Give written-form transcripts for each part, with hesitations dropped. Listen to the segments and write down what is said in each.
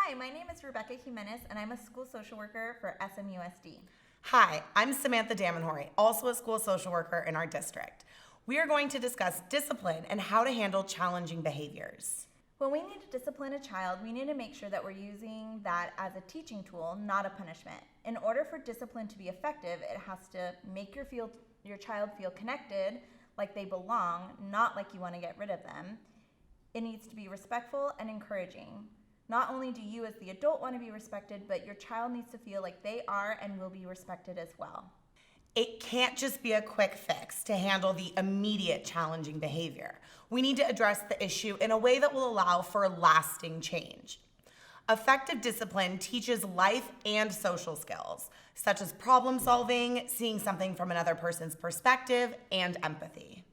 Hi, my name is Rebecca Jimenez, and I'm a school social worker for SMUSD. Hi, I'm Samantha Damanhori, also a school social worker in our district. We are going to discuss discipline and how to handle challenging behaviors. When we need to discipline a child, we need to make sure that we're using that as a teaching tool, not a punishment. In order for discipline to be effective, it has to make your child feel connected, like they belong, not like you want to get rid of them. It needs to be respectful and encouraging. Not only do you as the adult want to be respected, but your child needs to feel like they are and will be respected as well. It can't just be a quick fix to handle the immediate challenging behavior. We need to address the issue in a way that will allow for lasting change. Effective discipline teaches life and social skills, such as problem solving, seeing something from another person's perspective, and empathy.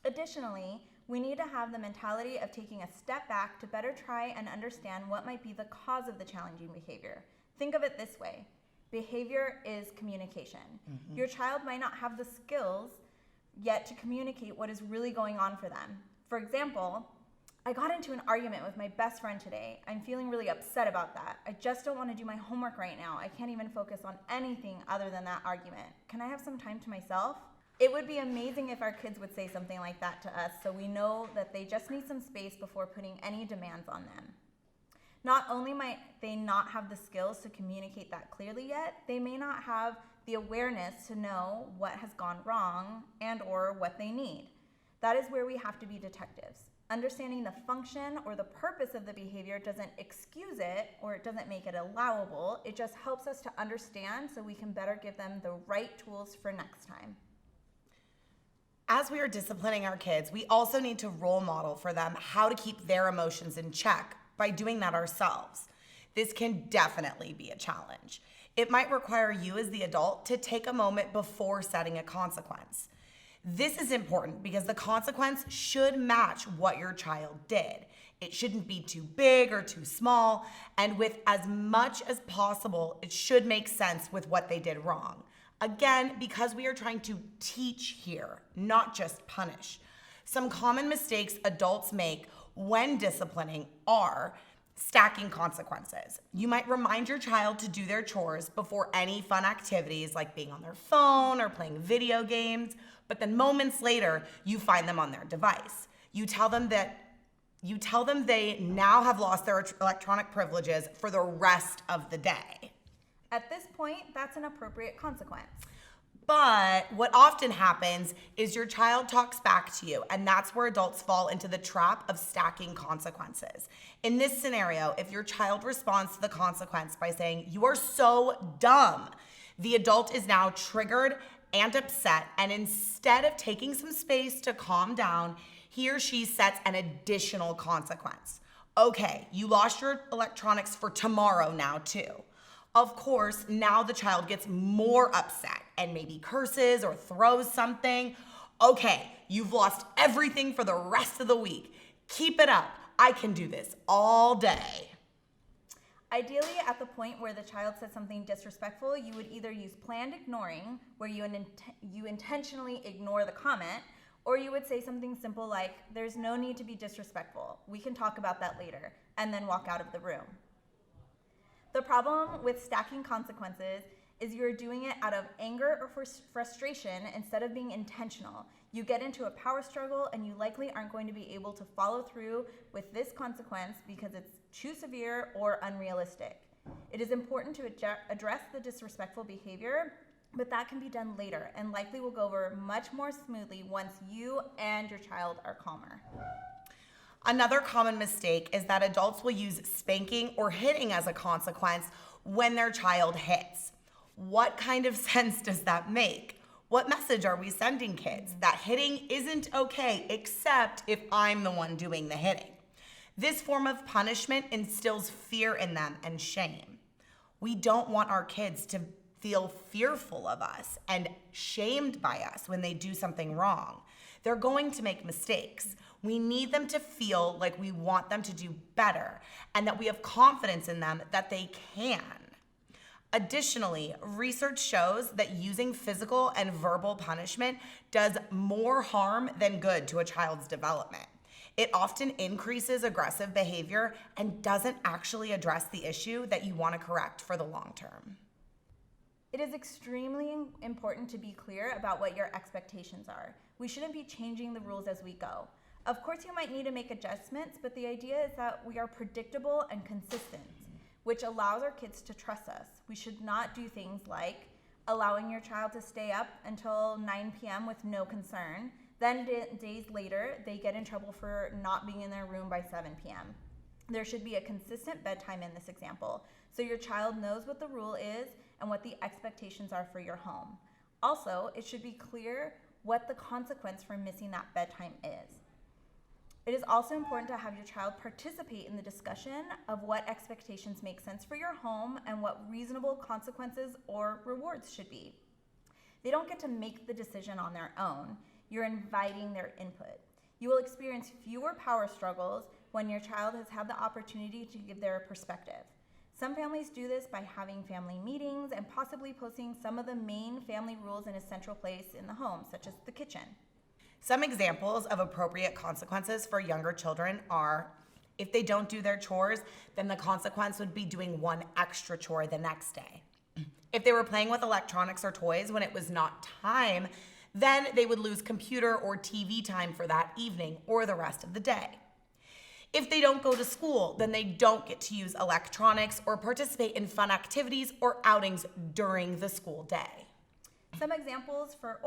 Additionally, we need to have the mentality of taking a step back to better try and understand what might be the cause of the challenging behavior. Think of it this way. Behavior is communication. Your child might not have the skills yet to communicate what is really going on for them. For example, I got into an argument with my best friend today. I'm feeling really upset about that. I just don't want to do my homework right now. I can't even focus on anything other than that argument. Can I have some time to myself? It would be amazing if our kids would say something like that to us, so we know that they just need some space before putting any demands on them. Not only might they not have the skills to communicate that clearly yet, they may not have the awareness to know what has gone wrong and or what they need. That is where we have to be detectives. Understanding the function or the purpose of the behavior doesn't excuse it or it doesn't make it allowable. It just helps us to understand so we can better give them the right tools for next time. As we are disciplining our kids, we also need to role model for them how to keep their emotions in check by doing that ourselves. This can definitely be a challenge. It might require you as the adult to take a moment before setting a consequence. This is important because the consequence should match what your child did. It shouldn't be too big or too small, and with as much as possible, it should make sense with what they did wrong. Again, because we are trying to teach here, not just punish. Some common mistakes adults make when disciplining are stacking consequences. You might remind your child to do their chores before any fun activities like being on their phone or playing video games, but then moments later, you find them on their device. You tell them they now have lost their electronic privileges for the rest of the day. At this point, that's an appropriate consequence. But what often happens is your child talks back to you, and that's where adults fall into the trap of stacking consequences. In this scenario, if your child responds to the consequence by saying, "You are so dumb," the adult is now triggered and upset, and instead of taking some space to calm down, he or she sets an additional consequence. Okay, you lost your electronics for tomorrow now too. Of course, now the child gets more upset and maybe curses or throws something. Okay, you've lost everything for the rest of the week. Keep it up. I can do this all day. Ideally, at the point where the child says something disrespectful, you would either use planned ignoring, where you intentionally ignore the comment, or you would say something simple like, "There's no need to be disrespectful. We can talk about that later," and then walk out of the room. The problem with stacking consequences is you're doing it out of anger or frustration instead of being intentional. You get into a power struggle and you likely aren't going to be able to follow through with this consequence because it's too severe or unrealistic. It is important to address the disrespectful behavior, but that can be done later and likely will go over much more smoothly once you and your child are calmer. Another common mistake is that adults will use spanking or hitting as a consequence when their child hits. What kind of sense does that make? What message are we sending kids? That hitting isn't okay, except if I'm the one doing the hitting. This form of punishment instills fear in them and shame. We don't want our kids to feel fearful of us and shamed by us when they do something wrong. They're going to make mistakes. We need them to feel like we want them to do better and that we have confidence in them that they can. Additionally, research shows that using physical and verbal punishment does more harm than good to a child's development. It often increases aggressive behavior and doesn't actually address the issue that you want to correct for the long term. It is extremely important to be clear about what your expectations are. We shouldn't be changing the rules as we go. Of course, you might need to make adjustments, but the idea is that we are predictable and consistent, which allows our kids to trust us. We should not do things like allowing your child to stay up until 9 p.m. with no concern. Then days later, they get in trouble for not being in their room by 7 p.m. There should be a consistent bedtime in this example, so your child knows what the rule is and what the expectations are for your home. Also, it should be clear what the consequence for missing that bedtime is. It is also important to have your child participate in the discussion of what expectations make sense for your home and what reasonable consequences or rewards should be. They don't get to make the decision on their own. You're inviting their input. You will experience fewer power struggles when your child has had the opportunity to give their perspective. Some families do this by having family meetings and possibly posting some of the main family rules in a central place in the home, such as the kitchen. Some examples of appropriate consequences for younger children are if they don't do their chores, then the consequence would be doing one extra chore the next day. If they were playing with electronics or toys when it was not time, then they would lose computer or TV time for that evening or the rest of the day. If they don't go to school, then they don't get to use electronics or participate in fun activities or outings during the school day. Some examples for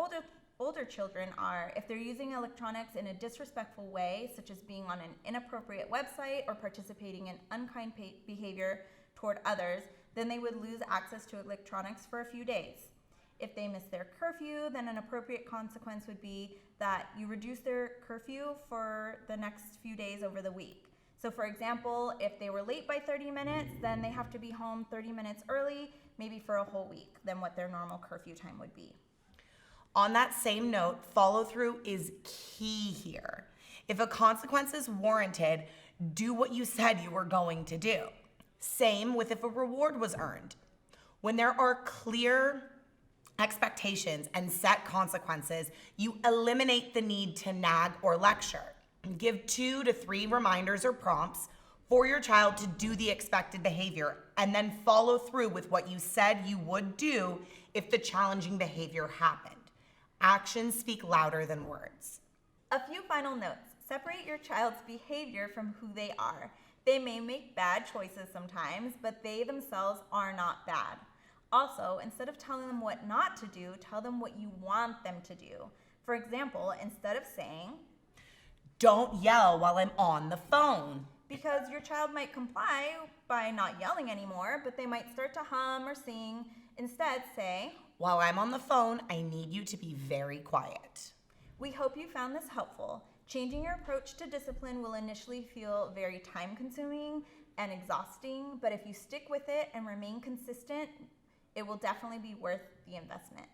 older children are if they're using electronics in a disrespectful way, such as being on an inappropriate website or participating in unkind behavior toward others, then they would lose access to electronics for a few days. If they miss their curfew, then an appropriate consequence would be that you reduce their curfew for the next few days over the week. So for example, if they were late by 30 minutes, then they have to be home 30 minutes early, maybe for a whole week, than what their normal curfew time would be. On that same note, follow through is key here. If a consequence is warranted, do what you said you were going to do. Same with if a reward was earned. When there are clear expectations and set consequences, you eliminate the need to nag or lecture. Give 2 to 3 reminders or prompts for your child to do the expected behavior, and then follow through with what you said you would do if the challenging behavior happened. Actions speak louder than words. A few final notes. Separate your child's behavior from who they are. They may make bad choices sometimes, but they themselves are not bad. Also, instead of telling them what not to do, tell them what you want them to do. For example, instead of saying, "Don't yell while I'm on the phone," because your child might comply by not yelling anymore, but they might start to hum or sing. Instead, say, "While I'm on the phone, I need you to be very quiet." We hope you found this helpful. Changing your approach to discipline will initially feel very time-consuming and exhausting, but if you stick with it and remain consistent, it will definitely be worth the investment.